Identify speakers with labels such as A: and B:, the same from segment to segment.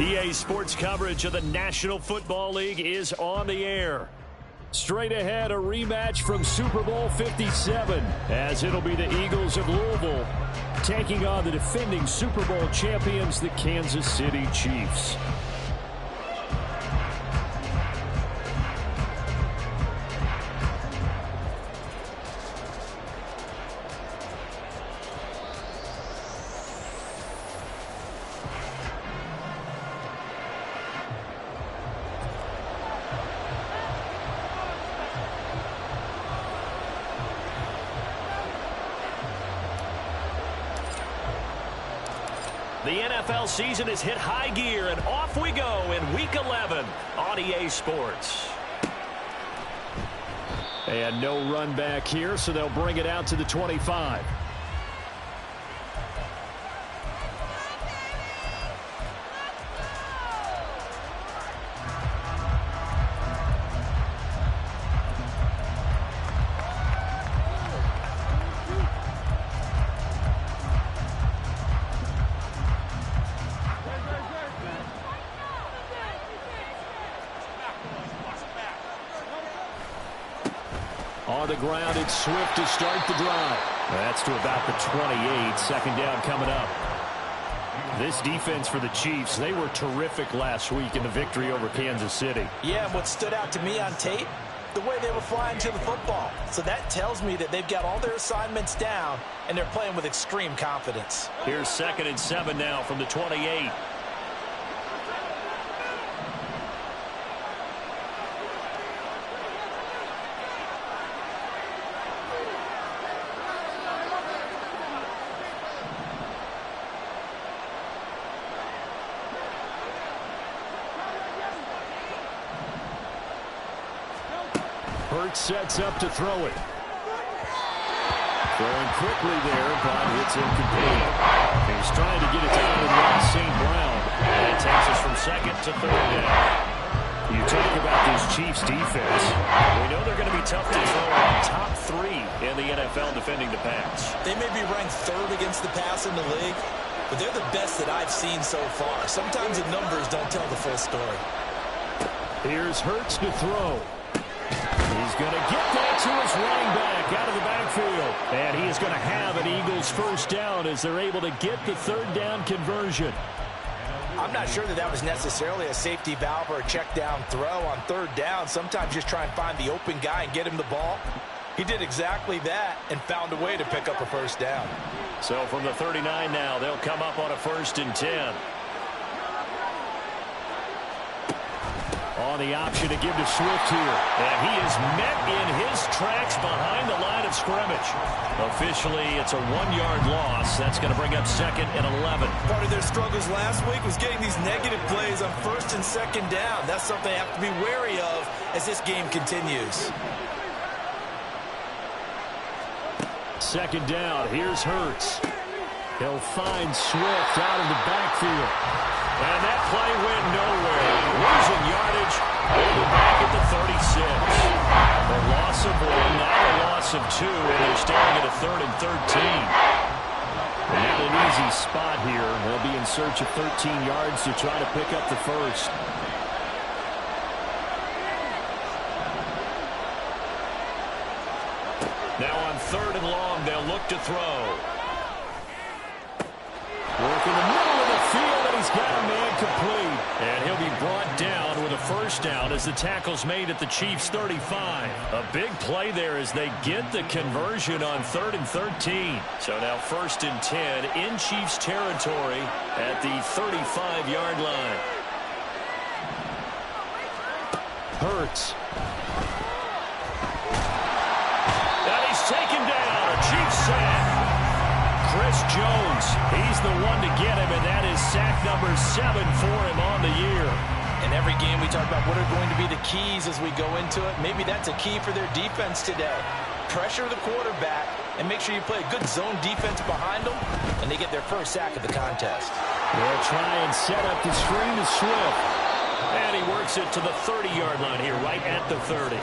A: EA Sports coverage of the National Football League is on the air. Straight ahead, a rematch from Super Bowl 57, as it'll be the Eagles of Louisville taking on the defending Super Bowl champions, the Kansas City Chiefs. The NFL season has hit high gear, and off we go in Week 11 on EA Sports. And no run back here, so they'll bring it out to the 25. On the ground, it's Swift to start the drive. That's to about the 28. Second down coming up. This defense for the Chiefs, they were terrific last week in the victory over Kansas City.
B: Yeah, and what stood out to me on tape, the way they were flying to the football. So that tells me that they've got all their assignments down, and they're playing with extreme confidence.
A: Here's 2nd and 7 now from the 28. Hurts sets up to throw it. Throwing quickly there, but it's incomplete. He's trying to get it to Ross St. Brown. That takes us from 2nd to 3rd down. You talk about this Chiefs defense. We know they're going to be tough to throw on. Top 3 in the NFL defending the pass.
B: They may be ranked 3rd against the pass in the league, but they're the best that I've seen so far. Sometimes the numbers don't tell the full story.
A: Here's Hurts to throw. He's going to get that to his running back out of the backfield. And he is going to have an Eagles first down as they're able to get the 3rd down conversion.
B: I'm not sure that that was necessarily a safety valve or a check down throw on 3rd down. Sometimes just try and find the open guy and get him the ball. He did exactly that and found a way to pick up a first down.
A: So from the 39 now, they'll come up on a 1st and 10. On the option to give to Swift here. And he is met in his tracks behind the line of scrimmage. Officially, it's a 1-yard loss. That's going to bring up 2nd and 11.
B: Part of their struggles last week was getting these negative plays on 1st and 2nd down. That's something they have to be wary of as this game continues.
A: 2nd down. Here's Hurts. He'll find Swift out of the backfield. And that play went nowhere. Losing yardage. Over back at the 36. A loss of 1, now a loss of 2, and they're staring at a 3rd and 13. Not an easy spot here. They'll be in search of 13 yards to try to pick up the first. Now on 3rd and long, they'll look to throw. Work in the middle of the field, and he's got a man complete. And he'll be brought down with a first down as the tackle's made at the Chiefs' 35. A big play there as they get the conversion on 3rd and 13. So now 1st and 10 in Chiefs territory at the 35-yard line. Hurts. And he's taken down. A Chiefs sack. Chris Jones, he's the one to get him, and that is sack number 7 for him on the year.
B: In every game, we talk about what are going to be the keys as we go into it. Maybe that's a key for their defense today. Pressure the quarterback and make sure you play a good zone defense behind them, and they get their first sack of the contest.
A: They'll try and set up the screen to Swift. And he works it to the 30-yard line here, right at the 30.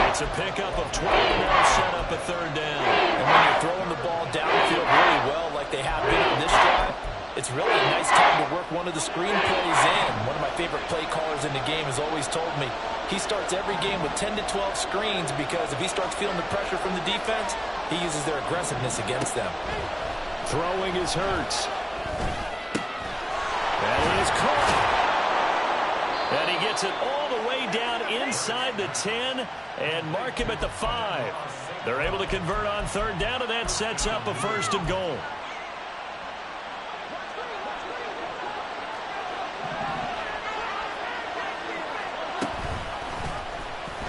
A: It's a pickup of 12, and they'll set up a 3rd down.
B: And when you're throwing the ball downfield really well like they have been on this drive, It's really a nice time to work one of the screen plays in. One of my favorite play callers in the game has always told me he starts every game with 10 to 12 screens because if he starts feeling the pressure from the defense, he uses their aggressiveness against them.
A: Throwing is Hurts. And he is caught. And he gets it all the way down inside the 10 and mark him at the 5. They're able to convert on third down, and that sets up a 1st and goal.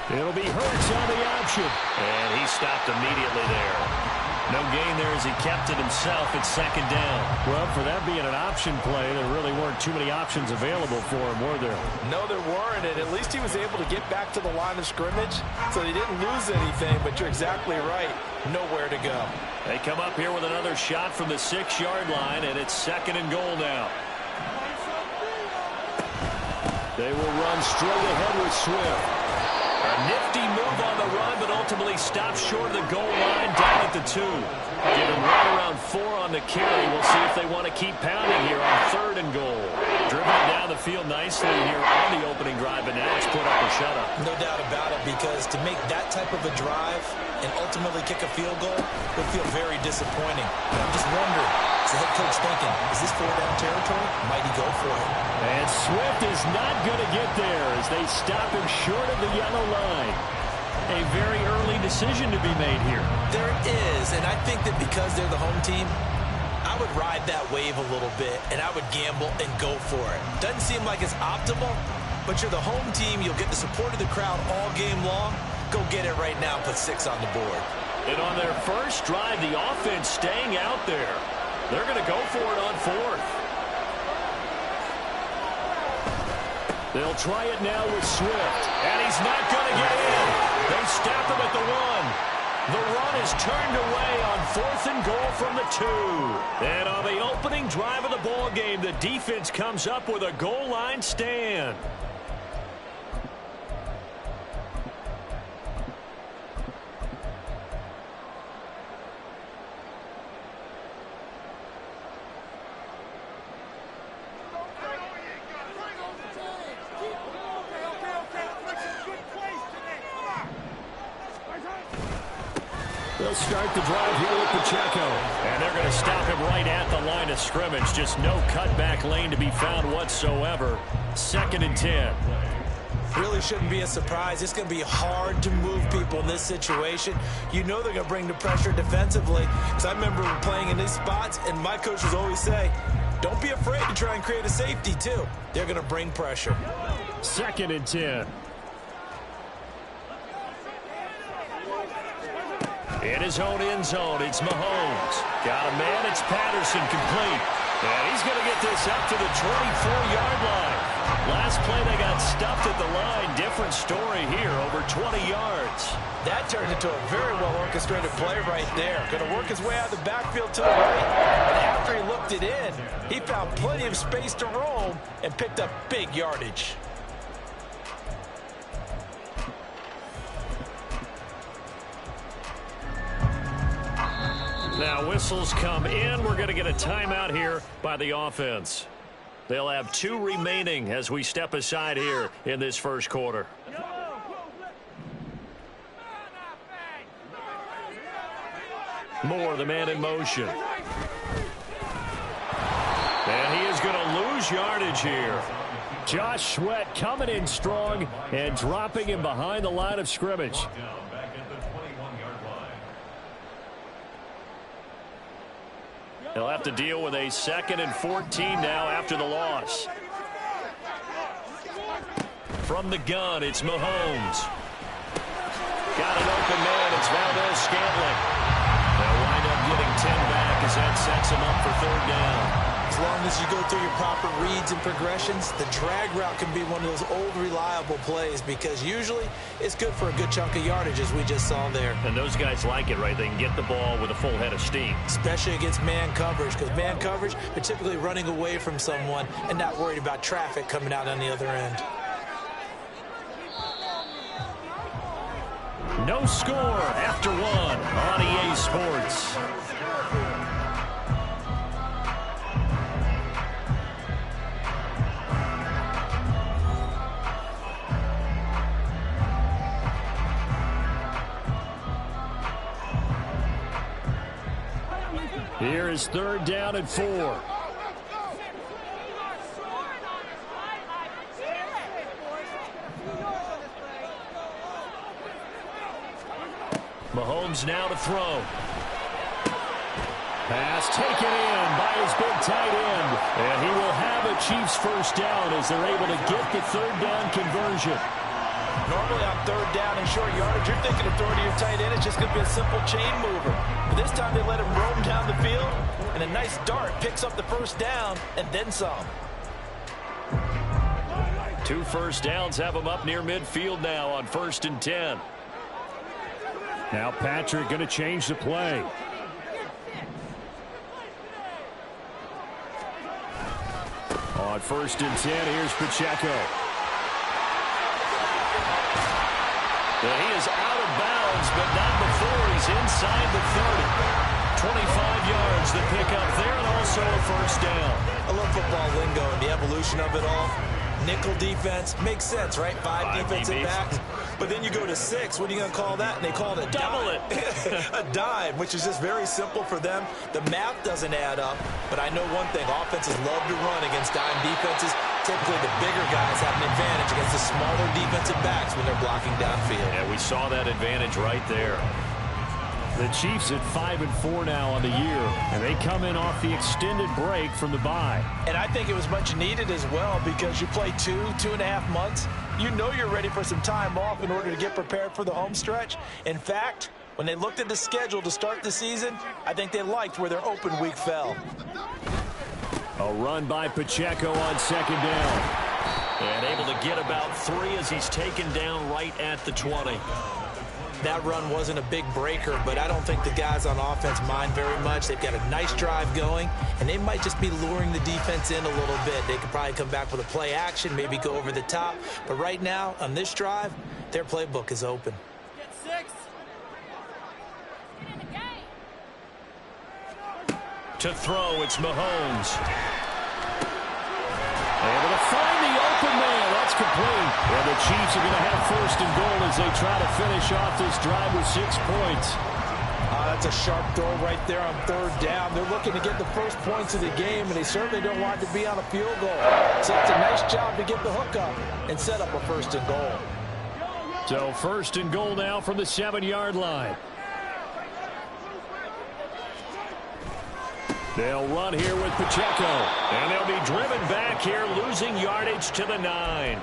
A: It'll be Hurts on the option. And he stopped immediately there. No gain there as he kept it himself at 2nd down. Well, for that being an option play, there really weren't too many options available for him, were there?
B: No, there weren't, and at least he was able to get back to the line of scrimmage, so he didn't lose anything, but you're exactly right. Nowhere to go.
A: They come up here with another shot from the 6-yard line, and it's 2nd and goal now. They will run straight ahead with Swift. A nifty move on the run, but ultimately stops short of the goal line down at the 2. Given right around 4 on the carry, we'll see if they want to keep pounding here on 3rd and goal. Driven down the field nicely here on the opening drive, and now it's put up or shut up.
B: No doubt about it, because to make that type of a drive and ultimately kick a field goal would feel very disappointing. But I'm just wondering, is the head coach thinking, is this 4-down territory? Might he go for it?
A: And Swift is not going to get there as they stop him short of the yellow line. A very early decision to be made here.
B: There is, and I think that because they're the home team, I would ride that wave a little bit, and I would gamble and go for it. Doesn't seem like it's optimal, but you're the home team. You'll get the support of the crowd all game long. Go get it right now. Put 6 on the board.
A: And on their first drive, the offense staying out there. They're going to go for it on 4th. They'll try it now with Swift. And he's not going to get in. They stop him at the 1. The run is turned away on 4th and goal from the 2. And on the opening drive of the ball game, the defense comes up with a goal line stand. They'll start the drive here with Pacheco. And they're going to stop him right at the line of scrimmage. Just no cutback lane to be found whatsoever. 2nd and 10.
B: Really shouldn't be a surprise. It's going to be hard to move people in this situation. You know they're going to bring the pressure defensively. Because I remember playing in these spots, and my coaches always say, don't be afraid to try and create a safety, too. They're going to bring pressure.
A: 2nd and 10. In his own end zone, it's Mahomes. Got a man, it's Patterson, complete. And he's going to get this up to the 24-yard line. Last play, they got stuffed at the line. Different story here, over 20 yards.
B: That turned into a very well-orchestrated play right there. Going to work his way out of the backfield to the right. And after he looked it in, he found plenty of space to roam and picked up big yardage.
A: Now whistles come in. We're going to get a timeout here by the offense. They'll have 2 remaining as we step aside here in this first quarter. Moore, the man in motion. And he is going to lose yardage here. Josh Sweat coming in strong and dropping him behind the line of scrimmage. They'll have to deal with a 2nd and 14 now after the loss. From the gun, it's Mahomes. Got an open man. It's Valdez-Scantling. They'll wind up getting 10 back as that sets him up for 3rd down.
B: As long as you go through your proper reads and progressions, the drag route can be one of those old reliable plays because usually it's good for a good chunk of yardage as we just saw there.
A: And those guys like it, right? They can get the ball with a full head of steam.
B: Especially against man coverage, because man coverage, they're typically running away from someone and not worried about traffic coming out on the other end.
A: No score after 1 on EA Sports. Here is 3rd down and 4. Mahomes now to throw. Pass taken in by his big tight end. And he will have a Chiefs first down as they're able to get the 3rd down conversion.
B: Normally on 3rd down and short yardage, you're thinking of throwing to your tight end. It's just going to be a simple chain mover. But this time they let him roam down the field, and a nice dart picks up the first down and then some.
A: 2 first downs have him up near midfield now on 1st and 10. Now Patrick going to change the play. On 1st and 10, here's Pacheco. Well, he is out of bounds, but not before he's inside the 30. 25 yards the pickup there, and also a first down.
B: I love football lingo and the evolution of it all. Nickel defense makes sense, right? 5 defensive backs. But then you go to 6. What are you going to call that? And they call it a
A: double
B: it. A dime, which is just very simple for them. The math doesn't add up. But I know one thing. Offenses love to run against dime defenses. Typically, the bigger guys have an advantage against the smaller defensive backs when they're blocking downfield.
A: Yeah, we saw that advantage right there. The Chiefs at 5-4 now on the year, and they come in off the extended break from the bye.
B: And I think it was much needed as well because you play 2.5 months. You know you're ready for some time off in order to get prepared for the home stretch. In fact, when they looked at the schedule to start the season, I think they liked where their open week fell.
A: A run by Pacheco on 2nd down. And able to get about 3 as he's taken down right at the 20.
B: That run wasn't a big breaker, but I don't think the guys on offense mind very much. They've got a nice drive going, and they might just be luring the defense in a little bit. They could probably come back with a play action, maybe go over the top. But right now, on this drive, their playbook is open.
A: To throw, it's Mahomes. Able to find the open man. That's complete. And the Chiefs are going to have 1st and goal as they try to finish off this drive with 6 points.
B: That's a sharp throw right there on 3rd down. They're looking to get the first points of the game, and they certainly don't want to be on a field goal. So it's a nice job to get the hook up and set up a 1st and goal.
A: So 1st and goal now from the 7-yard line. They'll run here with Pacheco. And they'll be driven back here, losing yardage to the 9.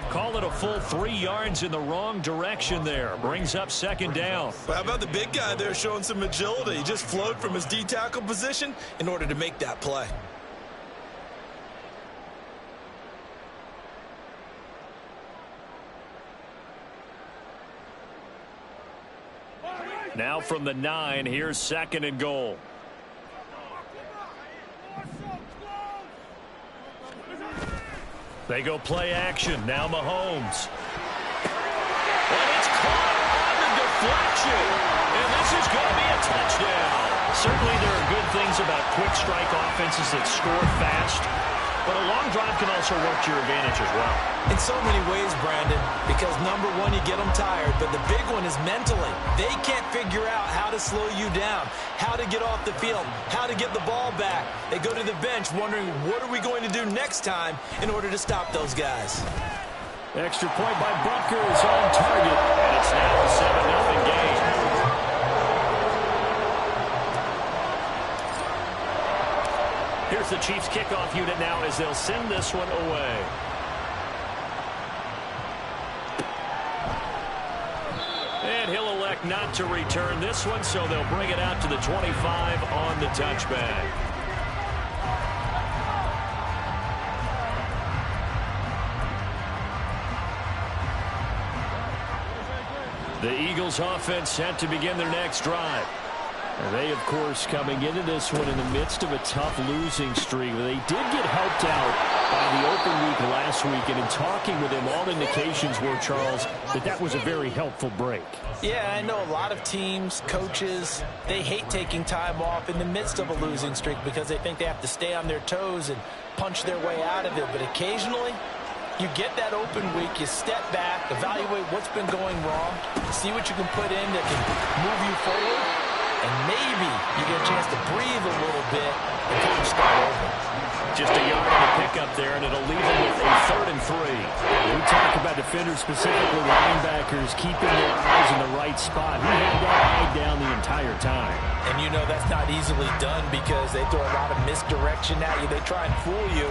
A: Call it a full 3 yards in the wrong direction there. Brings up 2nd down.
B: Well, how about the big guy there showing some agility? He just flowed from his D-tackle position in order to make that play.
A: Now from the 9, here's 2nd and goal. They go play action. Now Mahomes. And it's caught on the deflection. And this is going to be a touchdown. Certainly there are good things about quick strike offenses that score fast. But a long drive can also work to your advantage as well.
B: In so many ways, Brandon, because number one, you get them tired, but the big one is mentally. They can't figure out how to slow you down, how to get off the field, how to get the ball back. They go to the bench wondering, what are we going to do next time in order to stop those guys?
A: Extra point by Butker is on target, and it's now a 7-0 game. Here's the Chiefs kickoff unit now as they'll send this one away. And he'll elect not to return this one, so they'll bring it out to the 25 on the touchback. The Eagles offense set to begin their next drive. And they, of course, coming into this one in the midst of a tough losing streak. They did get helped out by the open week last week, and in talking with him, all indications were, Charles, that was a very helpful break.
B: Yeah, I know a lot of teams, coaches, they hate taking time off in the midst of a losing streak because they think they have to stay on their toes and punch their way out of it. But occasionally, you get that open week, you step back, evaluate what's been going wrong, see what you can put in that can move you forward. and maybe you get a chance to breathe a little bit and kind of start over.
A: Just a yard on the pickup there, and it'll leave them with a 3rd and 3. We talk about defenders, specifically linebackers, keeping their eyes in the right spot. He had that eye down the entire time.
B: And you know that's not easily done because they throw a lot of misdirection at you. They try and fool you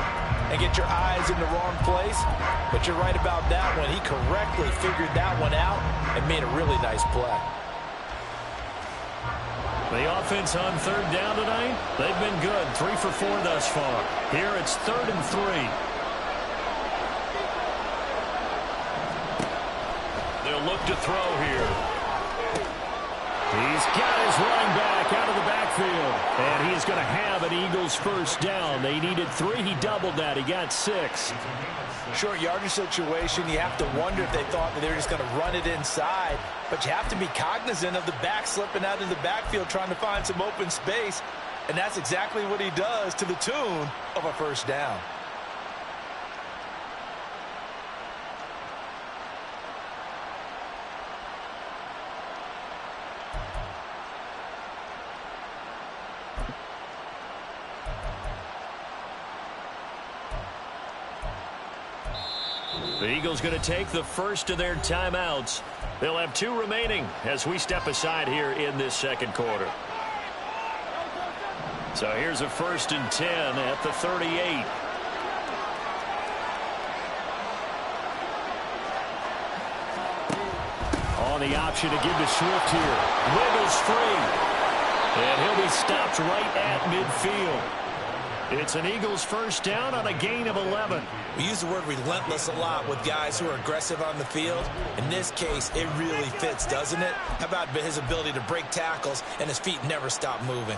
B: and get your eyes in the wrong place. But you're right about that one. He correctly figured that one out and made a really nice play.
A: The offense on 3rd down tonight, they've been good. 3 for 4 thus far. Here it's 3rd and 3. They'll look to throw here. He's got his running back out of the backfield. And he's going to have an Eagles first down. They needed 3. He doubled that. He got 6.
B: Short yardage situation, you have to wonder if they thought that they were just going to run it inside. But you have to be cognizant of the back slipping out in the backfield trying to find some open space. And that's exactly what he does to the tune of a first down.
A: The Eagles going to take the first of their timeouts. They'll have 2 remaining as we step aside here in this second quarter. So here's a 1st and 10 at the 38. On the option to give to Swift here. Wiggles free. And he'll be stopped right at midfield. It's an Eagles first down on a gain of 11.
B: We use the word relentless a lot with guys who are aggressive on the field. In this case, it really fits, doesn't it? How about his ability to break tackles and his feet never stop moving?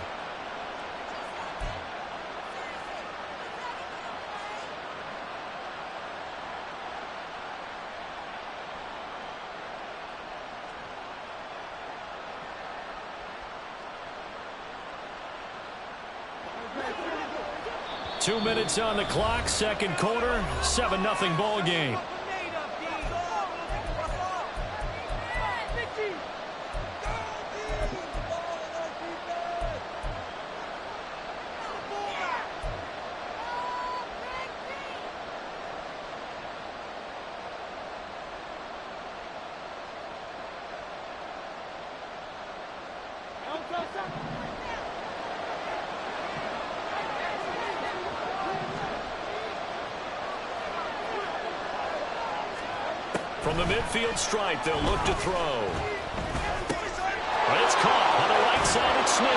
A: Two minutes on the clock, second quarter, 7-0 ball game. From the midfield stripe, they'll look to throw. But it's caught on the right side at Smith.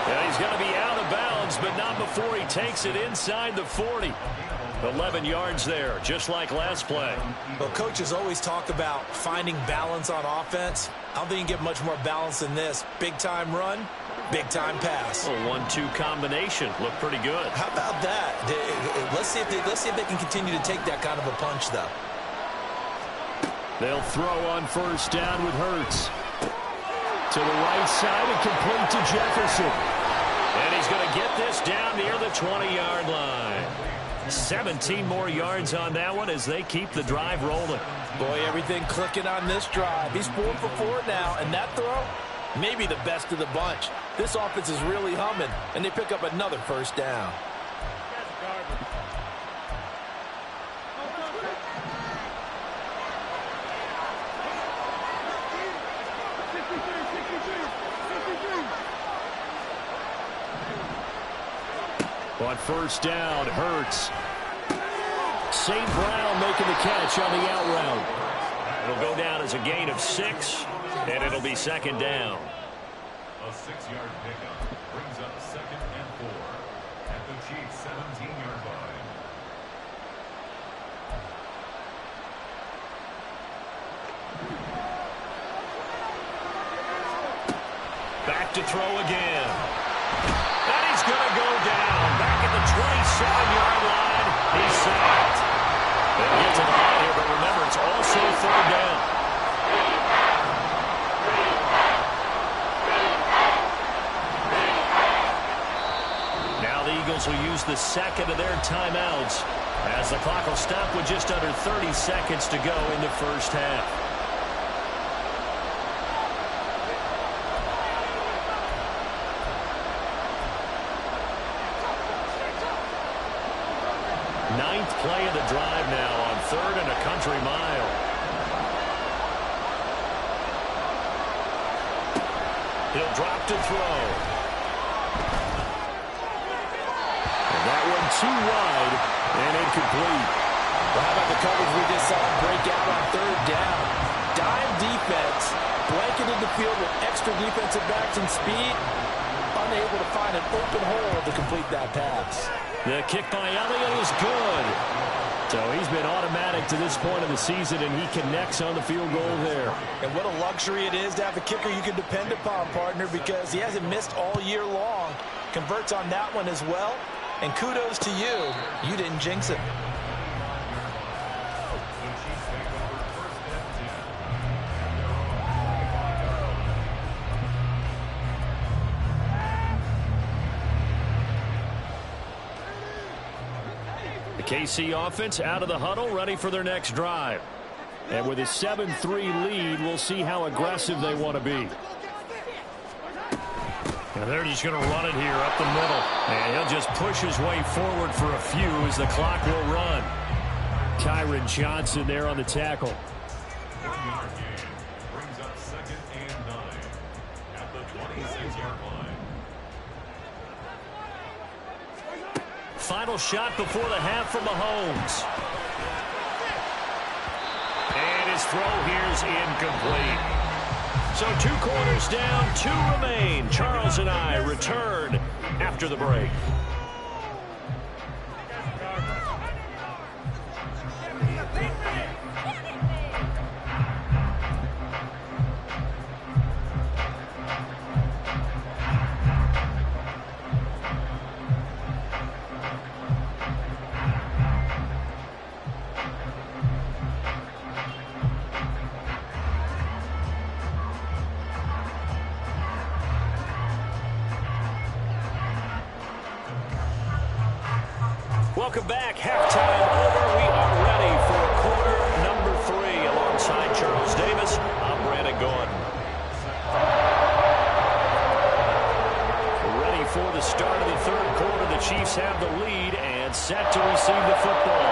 A: And he's going to be out of bounds, but not before he takes it inside the 40. 11 yards there, just like last play.
B: Well, coaches always talk about finding balance on offense. I don't think you can get much more balance than this. Big-time run, big-time pass.
A: A 1-2 combination. Looked pretty good.
B: How about that? Let's see if they can continue to take that kind of a punch, though.
A: They'll throw on first down with Hurts. To the right side and complete to Jefferson. And he's going to get this down near the 20-yard line. 17 more yards on that one as they keep the drive rolling.
B: Boy, everything clicking on this drive. He's 4 for 4 now, and that throw, maybe the best of the bunch. This offense is really humming, and they pick up another first down.
A: On first down, Hurts. St. Brown making the catch on the out route. It'll go down as a gain of 6, and it'll be second down.
C: A 6-yard pickup brings up 2nd and 4 at the Chiefs' 17-yard line.
A: Back to throw again. And he's going to go down. Back at the 27-yard line. He's sacked. They'll get to the line here, but remember, it's also third down. Now the Eagles will use the second of their timeouts as the clock will stop with just under 30 seconds to go in the first half. Ninth play of the drive now on 3rd and a country mile. He'll drop to throw. And that one too wide and incomplete.
B: Well, how about the coverage we just saw break out on 3rd down? Dime defense, blanketed the field with extra defensive backs and speed, unable to find an open hole to complete that pass.
A: The kick by Elliott is good. So he's been automatic to this point of the season, and he connects on the field goal there.
B: And what a luxury it is to have a kicker you can depend upon, partner, because he hasn't missed all year long. Converts on that one as well. And kudos to you. You didn't jinx it.
A: KC offense out of the huddle, ready for their next drive. And with a 7-3 lead, we'll see how aggressive they want to be. And they're just going to run it here up the middle. And he'll just push his way forward for a few as the clock will run. Kyron Johnson there on the tackle.
C: 1-yard gain brings up 2nd and 9 at the 26-yard line.
A: Final shot before the half from Mahomes. And his throw here's incomplete. So 2 corners down, 2 remain. Charles and I return after the break. Welcome back. Halftime over. We are ready for quarter number 3. Alongside Charles Davis, I'm Brandon Gordon. Ready for the start of the 3rd quarter. The Chiefs have the lead and set to receive the football.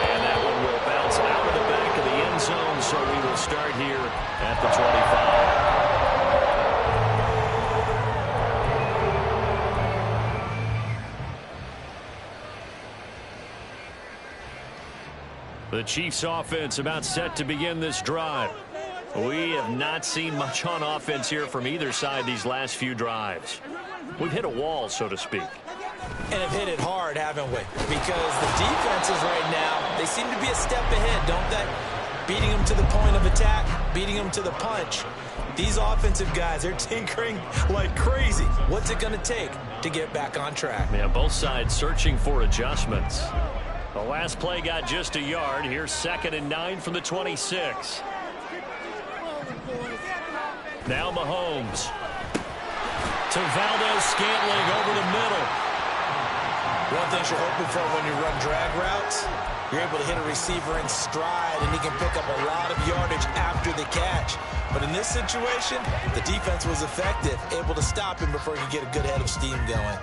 A: And that one will bounce out of the back of the end zone, so we will start here at the 25. The Chiefs offense about set to begin this drive. We have not seen much on offense here from either side these last few drives. We've hit a wall, so to speak.
B: And have hit it hard, haven't we? Because the defenses right now, they seem to be a step ahead, don't they? Beating them to the point of attack, beating them to the punch. These offensive guys, they're tinkering like crazy. What's it going to take to get back on track?
A: Yeah, both sides searching for adjustments. The last play got just a yard. Here's 2nd and 9 from the 26. Now Mahomes. To Valdez-Scantling over the middle.
B: One thing you're hoping for when you run drag routes, you're able to hit a receiver in stride, and he can pick up a lot of yardage after the catch. But in this situation, the defense was effective, able to stop him before he could get a good head of steam going.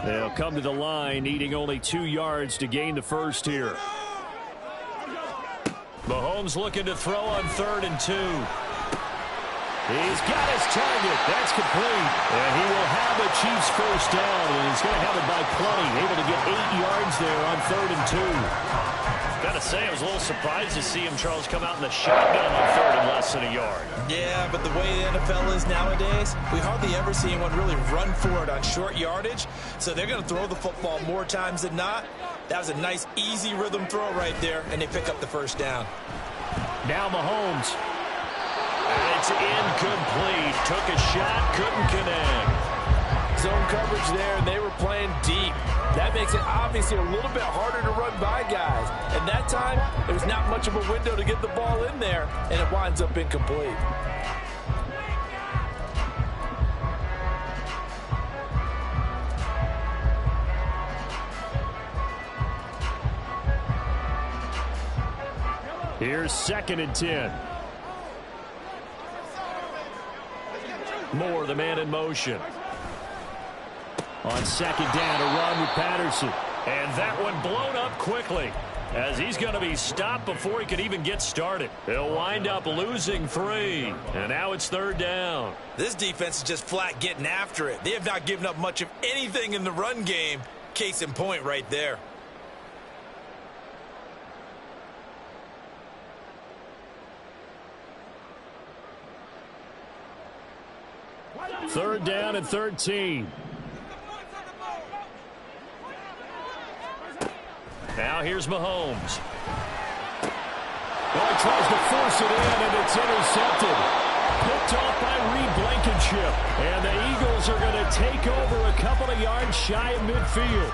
A: They'll come to the line, needing only 2 yards to gain the first here. Mahomes looking to throw on 3rd and 2. He's got his target. That's complete. And he will have a Chiefs first down, and he's going to have it by plenty. Able to get 8 yards there on 3rd and 2. Got to say, I was a little surprised to see him, Charles, come out in the shotgun on 3rd and less than a yard.
B: Yeah, but the way the NFL is nowadays, we hardly ever see anyone really run for it on short yardage. So they're going to throw the football more times than not. That was a nice, easy rhythm throw right there, and they pick up the first down.
A: Now Mahomes. And it's incomplete. Took a shot, couldn't connect.
B: Zone coverage there, and they were playing deep. That makes it obviously a little bit harder to run by guys. And that time, there was not much of a window to get the ball in there, and it winds up incomplete.
A: Here's 2nd and 10. Moore, the man in motion. On 2nd down, a run with Patterson. And that one blown up quickly, as he's going to be stopped before he can even get started. He'll wind up losing 3, and now it's 3rd down.
B: This defense is just flat getting after it. They have not given up much of anything in the run game. Case in point right there.
A: Third down and 13. Now here's Mahomes. Well, he tries to force it in, and it's intercepted. Picked off by Reed Blankenship. And the Eagles are going to take over a couple of yards shy of midfield.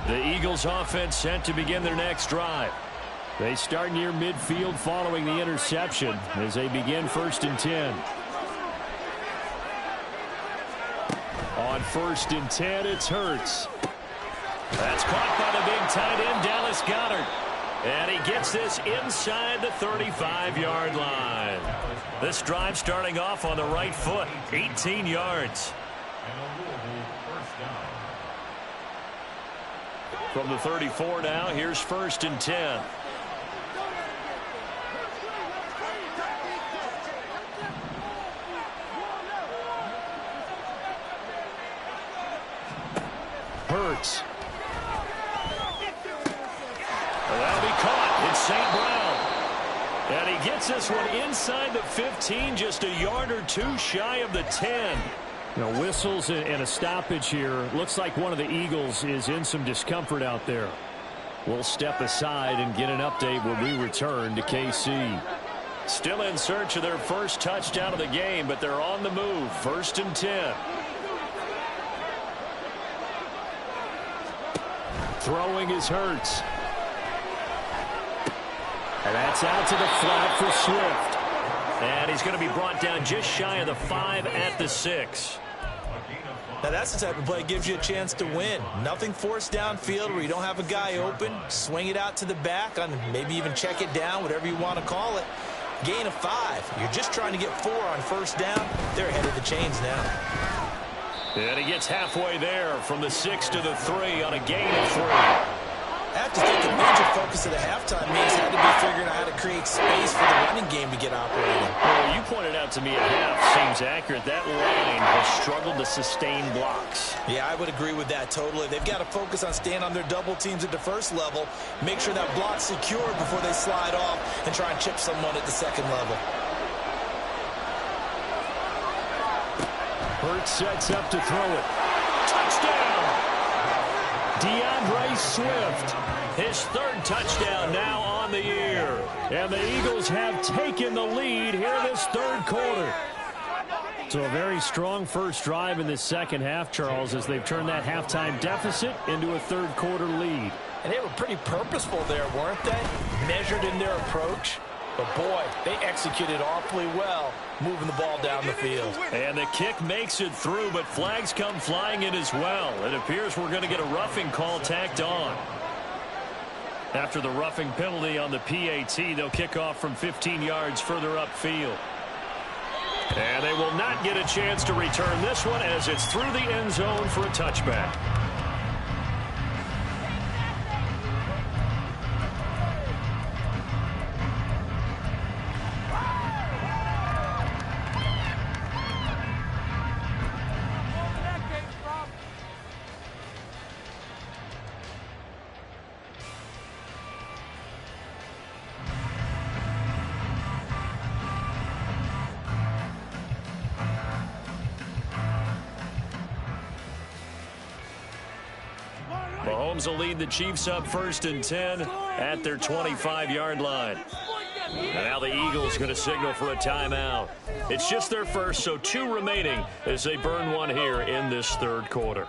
A: The Eagles offense set to begin their next drive. They start near midfield following the interception as they begin 1st and 10. On 1st and 10, it's Hurts. That's caught by the big tight end, Dallas Goedert. And he gets this inside the 35-yard line. This drive starting off on the right foot, 18 yards. From the 34 now, here's 1st and 10. Hurts. That'll be caught. It's St. Brown. And he gets this one inside the 15, just a yard or 2 shy of the 10. Whistles and a stoppage here. Looks like one of the Eagles is in some discomfort out there. We'll step aside and get an update when we return to KC. Still in search of their first touchdown of the game, but they're on the move. 1st and 10. Throwing is Hurts. And that's out to the flat for Swift. And he's going to be brought down just shy of the 5 at the 6.
B: Now that's the type of play that gives you a chance to win. Nothing forced downfield where you don't have a guy open. Swing it out to the back, on maybe even check it down, whatever you want to call it. Gain of 5. You're just trying to get 4 on 1st down. They're ahead of the chains now.
A: And he gets halfway there from the 6 to the 3 on a gain of 3.
B: I have to think a major focus of the halftime means had to be figuring out how to create space for the running game to get operating.
A: Well, you pointed out to me at half seems accurate. That line has struggled to sustain blocks.
B: Yeah, I would agree with that totally. They've got to focus on staying on their double teams at the first level, make sure that block's secured before they slide off and try and chip someone at the second level.
A: Hurts sets up to throw it. Touchdown! DeAndre Swift, his 3rd touchdown now on the year. And the Eagles have taken the lead here in this 3rd quarter. So a very strong first drive in this second half, Charles, as they've turned that halftime deficit into a 3rd quarter lead.
B: And they were pretty purposeful there, weren't they? Measured in their approach. But, boy, they executed awfully well, moving the ball down the field.
A: And the kick makes it through, but flags come flying in as well. It appears we're going to get a roughing call tacked on. After the roughing penalty on the PAT, they'll kick off from 15 yards further upfield. And they will not get a chance to return this one as it's through the end zone for a touchback. Mahomes will lead the Chiefs up 1st and 10 at their 25-yard line. And now the Eagles going to signal for a timeout. It's just their first, so 2 remaining as they burn one here in this 3rd quarter.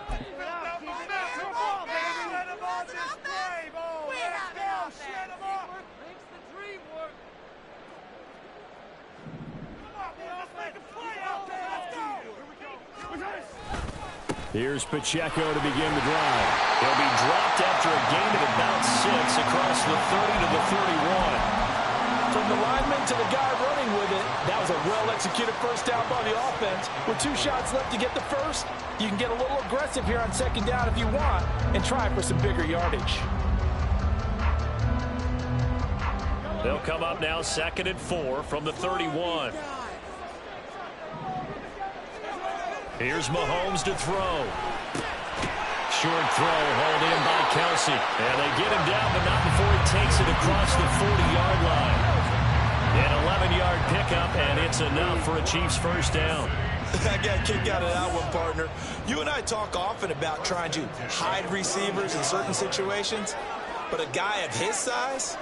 A: Here's Pacheco to begin the drive. He'll be dropped after a gain of about 6 across the 30 to the 31.
B: From the lineman to the guy running with it, that was a well-executed first down by the offense. With 2 shots left to get the first, you can get a little aggressive here on second down if you want and try for some bigger yardage.
A: They'll come up now 2nd and 4 from the 31. Here's Mahomes to throw. Short throw hauled in by Kelsey. And they get him down, but not before he takes it across the 40-yard line. An 11-yard pickup, and it's enough for a Chiefs first down.
B: I got a kick out of that one, partner. You and I talk often about trying to hide receivers in certain situations, but a guy of his size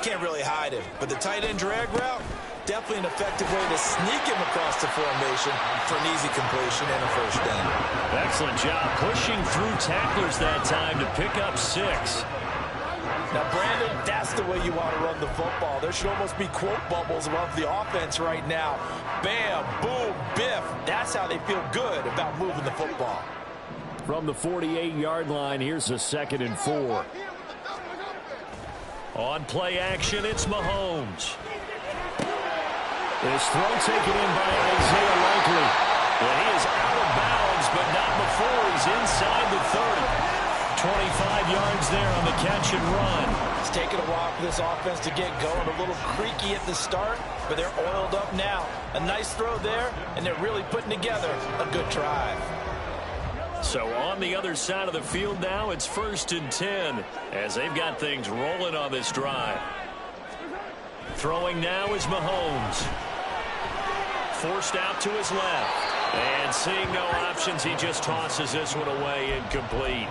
B: can't really hide him. But the tight end drag route, definitely an effective way to sneak him across the formation for an easy completion and a first down.
A: Excellent job pushing through tacklers that time to pick up 6.
B: Now, Brandon, that's the way you want to run the football. There should almost be quote bubbles above the offense right now. Bam, boom, biff. That's how they feel good about moving the football.
A: From the 48-yard line, here's a 2nd and 4. On play action, it's Mahomes. This throw taken in by Isaiah Likely. And he is out of bounds, but not before he's inside the 30. 25 yards there on the catch and run.
B: It's taken a while for this offense to get going. A little creaky at the start, but they're oiled up now. A nice throw there, and they're really putting together a good drive.
A: So on the other side of the field now, it's 1st and 10 as they've got things rolling on this drive. Throwing now is Mahomes. Forced out to his left. And seeing no options, he just tosses this one away incomplete.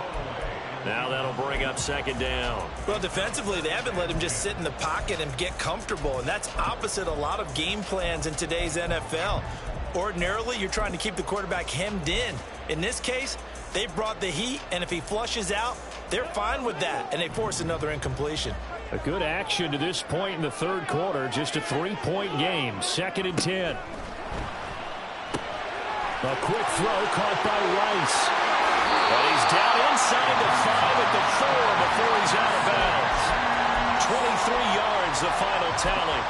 A: Now that'll bring up 2nd down.
B: Well, defensively, they haven't let him just sit in the pocket and get comfortable, and that's opposite a lot of game plans in today's NFL. Ordinarily, you're trying to keep the quarterback hemmed in. In this case, they brought the heat, and if he flushes out, they're fine with that, and they force another incompletion.
A: A good action to this point in the 3rd quarter. Just a 3-point game. 2nd and 10. A quick throw caught by Rice. But he's down inside the 5 at the 4 before he's out of bounds. 23 yards, the final tally.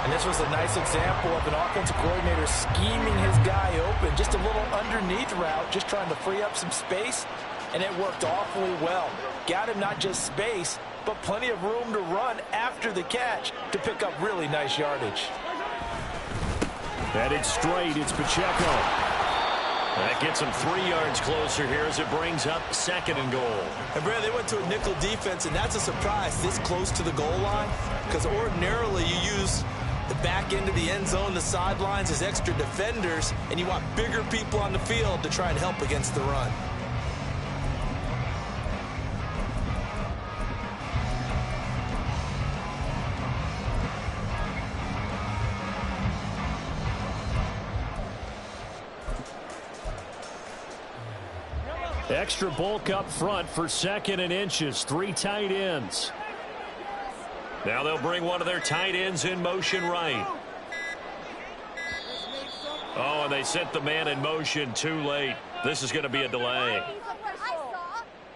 B: And this was a nice example of an offensive coordinator scheming his guy open. Just a little underneath route, just trying to free up some space, and it worked awfully well. Got him not just space, but plenty of room to run after the catch to pick up really nice yardage.
A: Headed straight, it's Pacheco. That gets him 3 yards closer here as it brings up 2nd and goal.
B: And, Brad, they went to a nickel defense, and that's a surprise this close to the goal line, because ordinarily you use the back end of the end zone, the sidelines as extra defenders, and you want bigger people on the field to try and help against the run.
A: Extra bulk up front for 2nd and inches. 3 tight ends. Now they'll bring one of their tight ends in motion right. Oh, and they sent the man in motion too late. This is going to be a delay.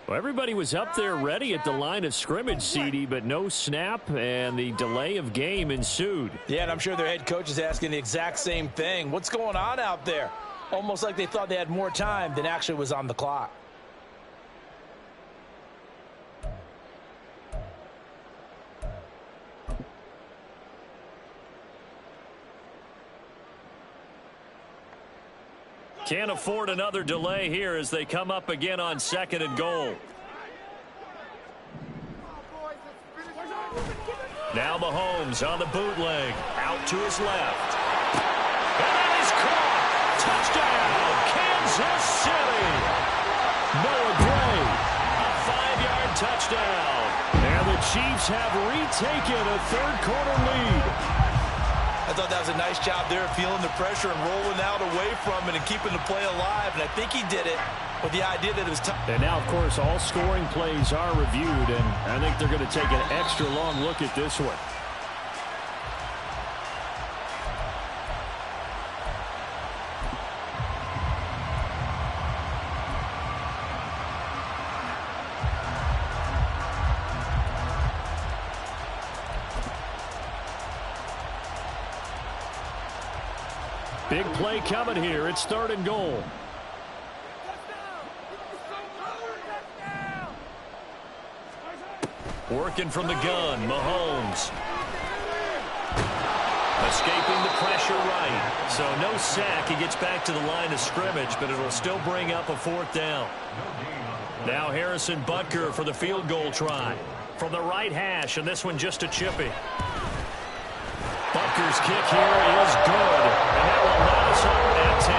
A: Well, everybody was up there ready at the line of scrimmage, CD, but no snap, and the delay of game ensued.
B: Yeah, and I'm sure their head coach is asking the exact same thing. What's going on out there? Almost like they thought they had more time than actually was on the clock.
A: Can't afford another delay here as they come up again on 2nd and goal. Now Mahomes on the bootleg. Out to his left. And that is caught. Touchdown, Kansas City. Noah Gray, a 5-yard touchdown. And the Chiefs have retaken a 3rd quarter lead.
B: I thought that was a nice job there, feeling the pressure and rolling out away from it and keeping the play alive. And I think he did it with the idea that it was time.
A: And now, of course, all scoring plays are reviewed, and I think they're going to take an extra long look at this one. Big play coming here. It's 3rd and goal. Working from the gun, Mahomes. Escaping the pressure right. So no sack. He gets back to the line of scrimmage, but it'll still bring up a 4th down. Now Harrison Butker for the field goal try. From the right hash, and this one just a chippy. Butker's kick here is good. And that will knot us up at 10.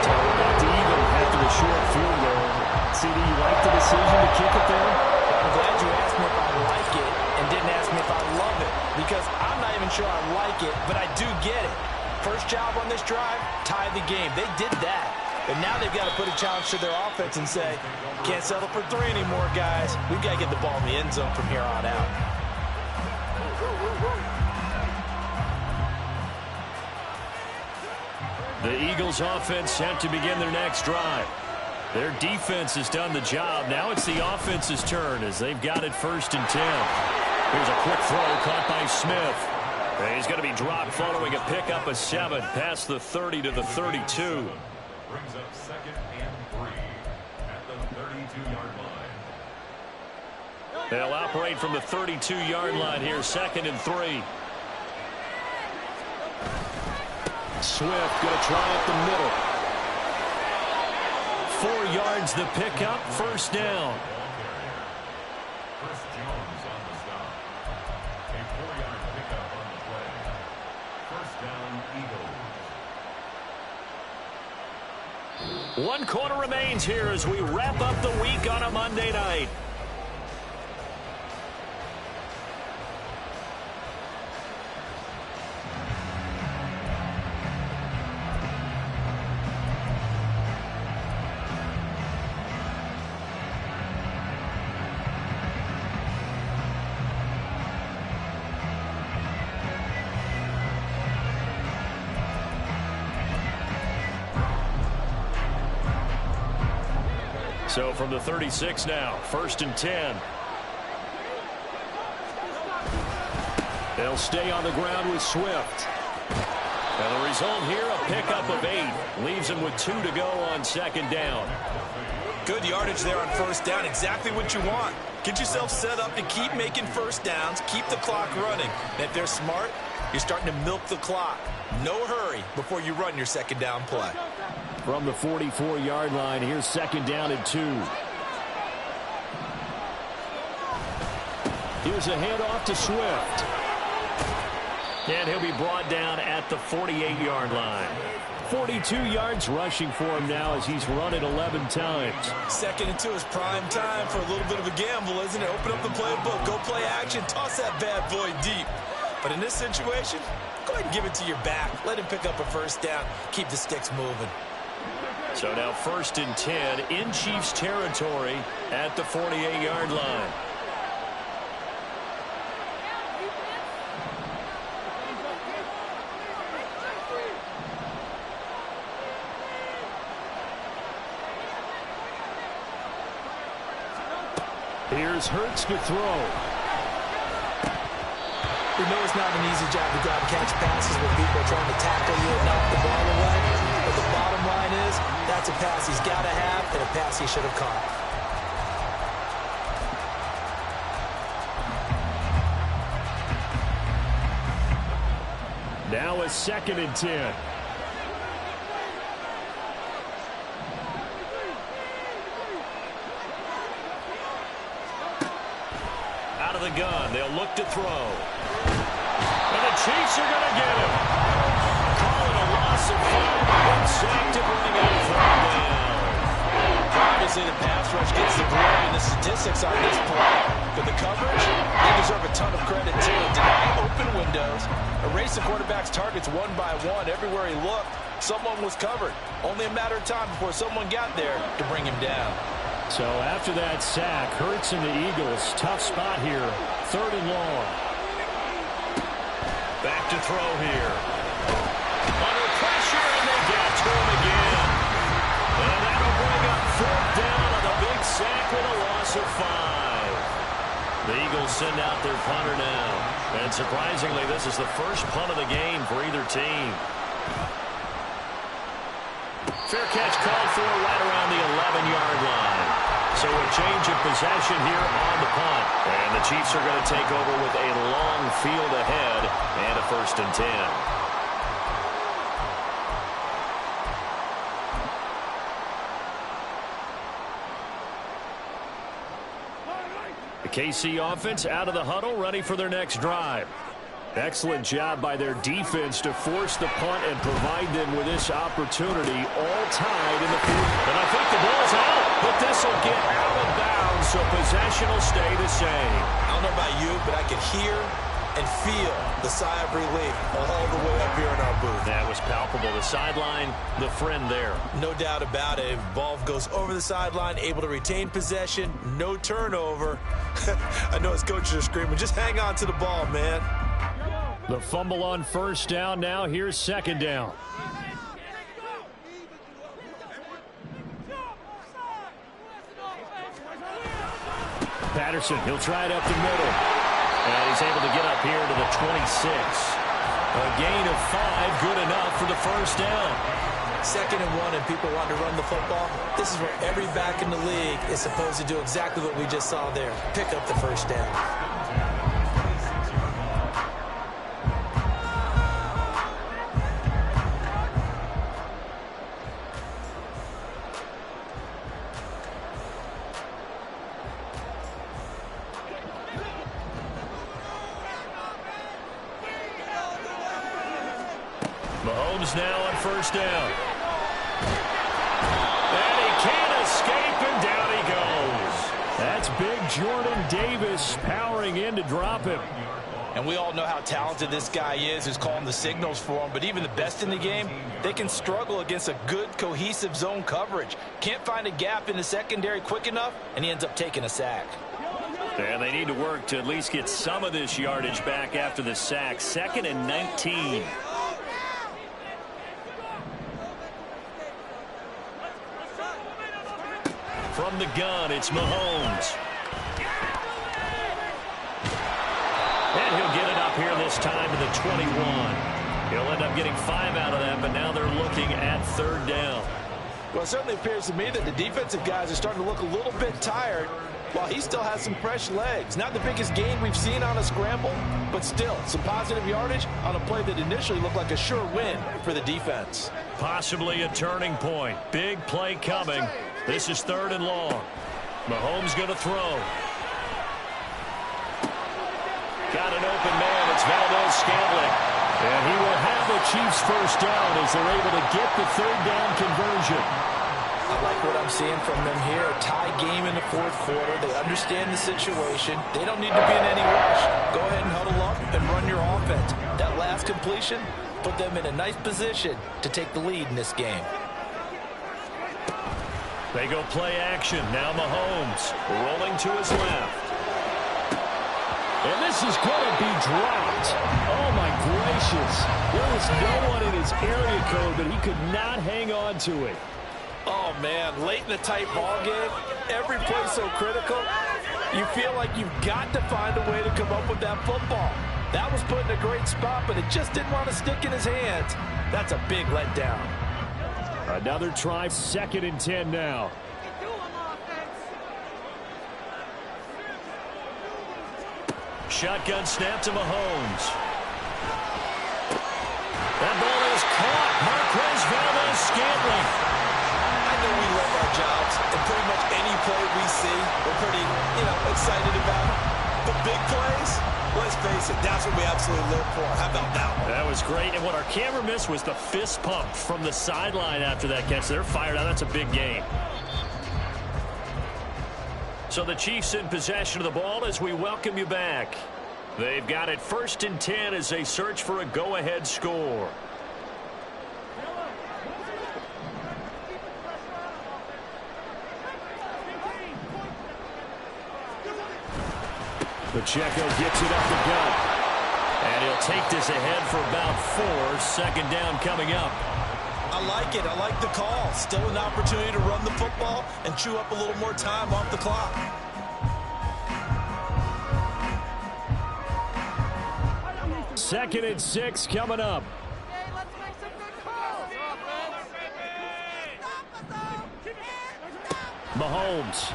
D: Talking about the Eagle after the short field goal. CD, you like the decision to kick it there?
B: I'm glad you asked me if I like it and didn't ask me if I love it, because I'm not even sure I like it, but I do get it. First job on this drive, tie the game. They did that. But now they've got to put a challenge to their offense and say, can't settle for 3 anymore, guys. We've got to get the ball in the end zone from here on out.
A: The Eagles offense set to begin their next drive. Their defense has done the job. Now it's the offense's turn as they've got it 1st and 10. Here's a quick throw caught by Smith. And he's going to be dropped following a pickup of 7 past the 30 to the 32.
C: Brings up 2nd and 3 at the 32-yard line.
A: They'll operate from the 32-yard line here, 2nd and 3. Swift going to try up the middle. 4 yards the pickup, 1st down.
C: Chris Jones on the stop. A 4-yard pickup on the play. 1st down, Eagles.
A: 1 quarter remains here as we wrap up the week on a Monday night. So from the 36 now, 1st and 10. They'll stay on the ground with Swift. And the result here, a pickup of 8. Leaves them with 2 to go on 2nd down.
B: Good yardage there on 1st down. Exactly what you want. Get yourself set up to keep making 1st downs, keep the clock running. And if they're smart, you're starting to milk the clock. No hurry before you run your 2nd down play.
A: From the 44-yard line, here's 2nd down and 2. Here's a handoff to Swift. And he'll be brought down at the 48-yard line. 42 yards rushing for him now as he's run it 11 times.
B: 2nd and 2 is prime time for a little bit of a gamble, isn't it? Open up the playbook, go play action, toss that bad boy deep. But in this situation, go ahead and give it to your back. Let him pick up a 1st down. Keep the sticks moving.
A: So now 1st and 10 in Chiefs territory at the 48-yard line. Here's Hurts to throw.
B: We know it's not an easy job to grab and catch passes when people are trying to tackle you and knock the ball away. But the bottom line is, that's a pass he's got to have and a pass he should have caught.
A: Now a 2nd and 10. Out of the gun, they'll look to throw. And the Chiefs are going to get him. Calling a loss of 5. One sack to bring up 3rd down.
B: Obviously, the pass rush gets the glory and the statistics on this play. But the coverage, they deserve a ton of credit, too. Deny open windows, erase the quarterback's targets one by one. Everywhere he looked, someone was covered. Only a matter of time before someone got there to bring him down.
A: So after that sack, Hurts and the Eagles, tough spot here. 3rd and long. Back to throw here. Under pressure, and they get to him again. And that'll bring up 4th down on the big sack with a loss of 5. The Eagles send out their punter now. And surprisingly, this is the first punt of the game for either team. Fair catch called for right around the 11-yard line. So a change of possession here on the punt. And the Chiefs are going to take over with a long field ahead and a 1st and 10. The KC offense out of the huddle, ready for their next drive. Excellent job by their defense to force the punt and provide them with this opportunity, all tied in the fourth. And I think the ball's out, but this will get out of bounds, so possession will stay the same.
B: I don't know about you, but I can hear and feel the sigh of relief all the way up here in our booth.
A: That was palpable. The sideline, the friend there.
B: No doubt about it. Ball goes over the sideline, able to retain possession, no turnover. I know his coaches are screaming, just hang on to the ball, man.
A: The fumble on 1st down. Now here's 2nd down. Patterson, he'll try it up the middle. And he's able to get up here to the 26. A gain of 5, good enough for the 1st down.
B: 2nd and 1 and people want to run the football. This is where every back in the league is supposed to do exactly what we just saw there. Pick up the 1st down.
A: Mahomes now on 1st down. And he can't escape, and down he goes. That's big Jordan Davis powering in to drop him.
B: And we all know how talented this guy is who's calling the signals for him, but even the best in the game, they can struggle against a good, cohesive zone coverage. Can't find a gap in the secondary quick enough, and he ends up taking a sack.
A: And they need to work to at least get some of this yardage back after the sack. 2nd and 19. From the gun, it's Mahomes. And he'll get it up here this time to the 21. He'll end up getting 5 out of that, but now they're looking at 3rd down.
B: Well, it certainly appears to me that the defensive guys are starting to look a little bit tired while he still has some fresh legs. Not the biggest gain we've seen on a scramble, but still some positive yardage on a play that initially looked like a sure win for the defense.
A: Possibly a turning point. Big play coming. This is 3rd and long. Mahomes going to throw. Got an open man. It's Valdez-Scantling. And he will have the Chiefs 1st down as they're able to get the 3rd down conversion.
B: I like what I'm seeing from them here. A tie game in the 4th quarter. They understand the situation. They don't need to be in any rush. Go ahead and huddle up and run your offense. That last completion put them in a nice position to take the lead in this game.
A: They go play action. Now Mahomes rolling to his left. And this is going to be dropped. Oh, my gracious. There was no one in his area code, but he could not hang on to it.
B: Oh, man, late in the tight ball game, every play so critical, you feel like you've got to find a way to come up with that football. That was put in a great spot, but it just didn't want to stick in his hands. That's a big letdown.
A: Another try, 2nd and 10 now. Shotgun snap to Mahomes. That ball is caught. Marquez Valdez-Scantling.
B: I know we love our jobs, and pretty much any play we see, we're pretty, excited about it. But big plays, let's face it, that's what we absolutely live for. How about that one?
A: That was great, and what our camera missed was the fist pump from the sideline after that catch. They're fired out. That's a big game. So the Chiefs in possession of the ball as we welcome you back. They've got it 1st and 10 as they search for a go-ahead score. Pacheco gets it up the gut. And he'll take this ahead for about 4. 2nd down coming up.
B: I like it. I like the call. Still an opportunity to run the football and chew up a little more time off the clock.
A: Second and 6 coming up. Mahomes.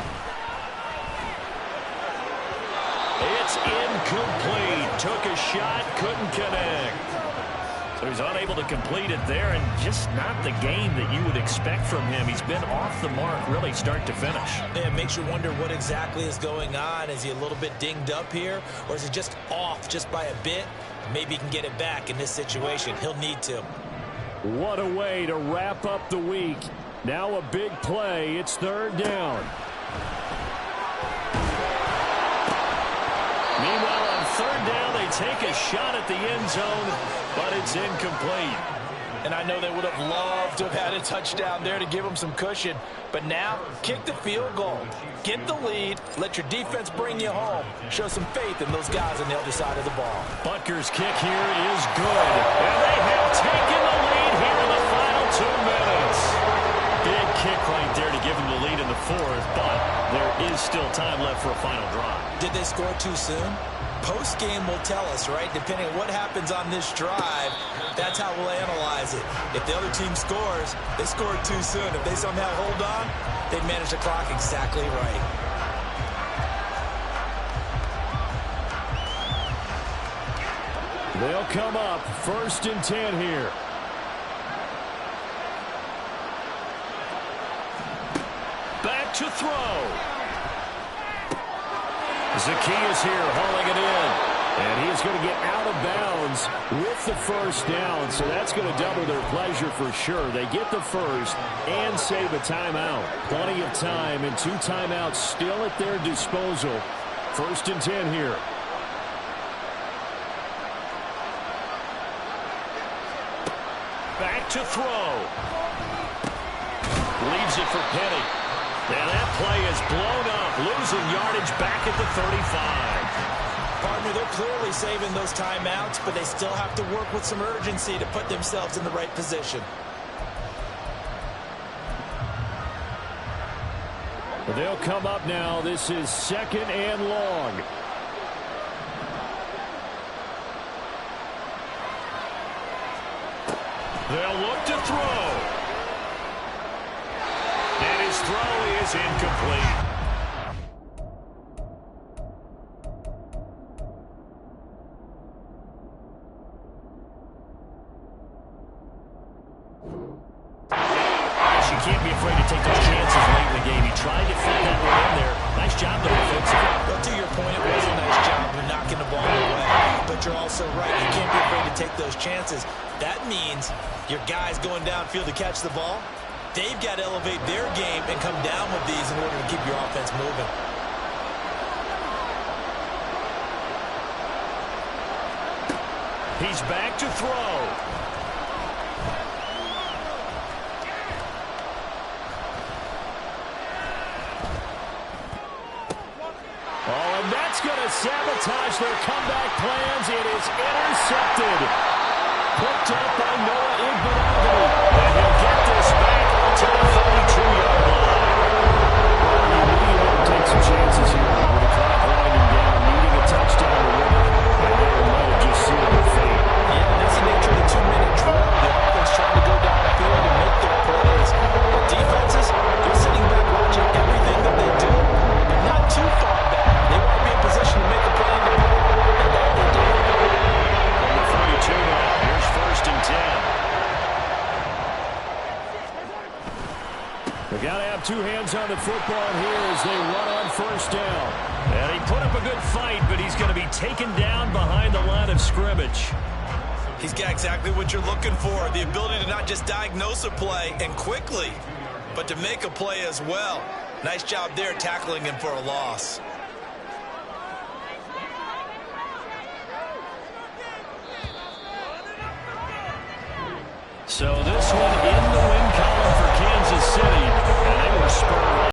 A: It's incomplete. Took a shot, couldn't connect. So he's unable to complete it there, and just not the game that you would expect from him. He's been off the mark really start to finish.
B: Yeah, it makes you wonder what exactly is going on. Is he a little bit dinged up here, or is he just off just by a bit? Maybe he can get it back in this situation. He'll need to.
A: What a way to wrap up the week. Now a big play. It's third down. Meanwhile, on third down, they take a shot at the end zone, but it's incomplete.
B: And I know they would have loved to have had a touchdown there to give them some cushion. But now, kick the field goal. Get the lead. Let your defense bring you home. Show some faith in those guys on the other side of the ball.
A: Butker's kick here is good. And they have taken the lead here in the final 2 minutes. Big kick right there to give them the lead in the fourth, but there is still time left for a final drive.
B: Did they score too soon? Post-game will tell us, right? Depending on what happens on this drive, that's how we'll analyze it. If the other team scores, they scored too soon. If they somehow hold on, they manage the clock exactly right.
A: They'll come up 1st and 10 here. Back to throw. Zacchaeus here hauling it in. And he is going to get out of bounds with the first down. So that's going to double their pleasure for sure. They get the first and save a timeout. Plenty of time and 2 timeouts still at their disposal. 1st and 10 here. Back to throw. Leaves it for Penny. Now that play is blown up, losing yardage back at the 35.
B: Partner, they're clearly saving those timeouts, but they still have to work with some urgency to put themselves in the right position.
A: They'll come up now. This is 2nd and long. They'll look to throw. And his throw is incomplete. You can't be afraid to take those chances late in the game. He tried to fit that one in there. Nice job there offensively.
B: Well, to your point, it was a nice job of knocking the ball away. But you're also right. You can't be afraid to take those chances. That means your guys going downfield to catch the ball, they've got to elevate their game and come down with these in order to keep your offense moving.
A: He's back to throw. Oh, and that's going to sabotage their comeback plans. It is intercepted. Picked up by Noah Igbenogany. And he'll get this back to the 32-yard line. You really have to take some chances here with the clock winding down, needing a touchdown to win it. And they might have just sealed their fate.
B: Yeah, and that's the nature of the 2-minute drill. The offense trying to go downfield and make their plays. The defenses, they're sitting back watching everything that they do, but not too far back. They want to be in position to make a play in the ball, and that they did.
A: Number 42 now. Here's 1st and 10. They got to have 2 hands on the football here as they run on 1st down. And he put up a good fight, but he's going to be taken down behind the line of scrimmage.
B: He's got exactly what you're looking for, the ability to not just diagnose a play and quickly, but to make a play as well. Nice job there tackling him for a loss.
A: So this one